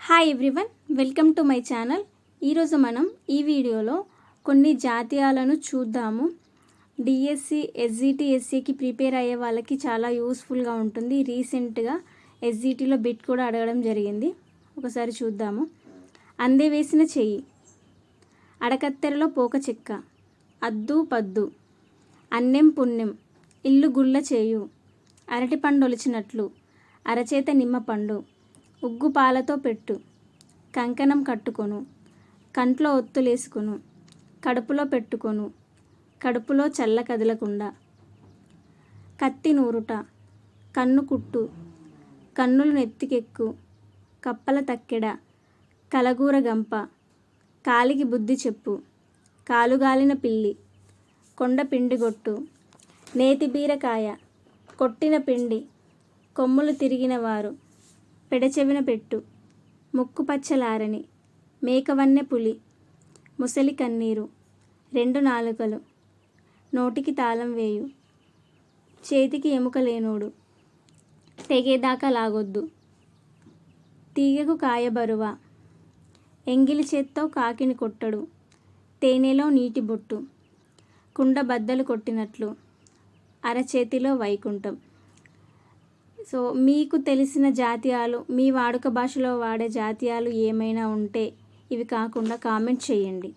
Hi everyone, welcome to my channel. ఈరోజు మనం ఈ వీడియోలో కొన్ని జాతీయాలను చూద్దాము. డిఎస్సి, ఎస్జిటి, ఎస్సికి ప్రిపేర్ అయ్యే వాళ్ళకి చాలా యూస్ఫుల్గా ఉంటుంది. రీసెంట్గా ఎస్జిటిలో బిట్ కూడా అడగడం జరిగింది. ఒకసారి చూద్దాము. అందే వేసిన చెయ్యి, అడకత్తెరలో పోక చెక్క, అద్దు పద్దు, అన్నెం పుణ్యం, ఇల్లు గుళ్ళ చేయు, అరటి పండొలిచినట్లు, అరచేత నిమ్మ పండు, ఉగ్గు పాలతో పెట్టు, కంకణం కట్టుకొను, కంట్లో ఒత్తులేసుకొను, కడుపులో పెట్టుకొను, కడుపులో చల్ల కదలకుండా, కత్తి నూరుట, కన్ను కుట్టు, కన్నులు నెత్తికెక్కు, కప్పల తక్కెడ, కలగూర గంప, కాలికి బుద్ధి చెప్పు, కాలుగాలిన పిల్లి, కొండ పిండిగొట్టు, నేతి బీరకాయ, కొట్టిన పిండి, కొమ్ములు తిరిగిన వారు, పెడచెవిన పెట్టు, ముక్కు పచ్చలారని, మేకవన్నె పులి, ముసలి కన్నీరు, రెండు నాలుకలు, నోటికి తాళం వేయు, చేతికి ఎముక లేనోడు, తెగేదాకా లాగొద్దు, తీగకు కాయ బరువా, ఎంగిలి చేత్తో కాకిని కొట్టడు, తేనెలో నీటి బొట్టు, కుండ బద్దలు కొట్టినట్లు, అరచేతిలో వైకుంఠం. సో మీకు తెలిసిన జాతీయాలు, మీ వాడుక భాషలో వాడే జాతీయాలు ఏమైనా ఉంటే ఇవి కాకుండా కామెంట్ చేయండి.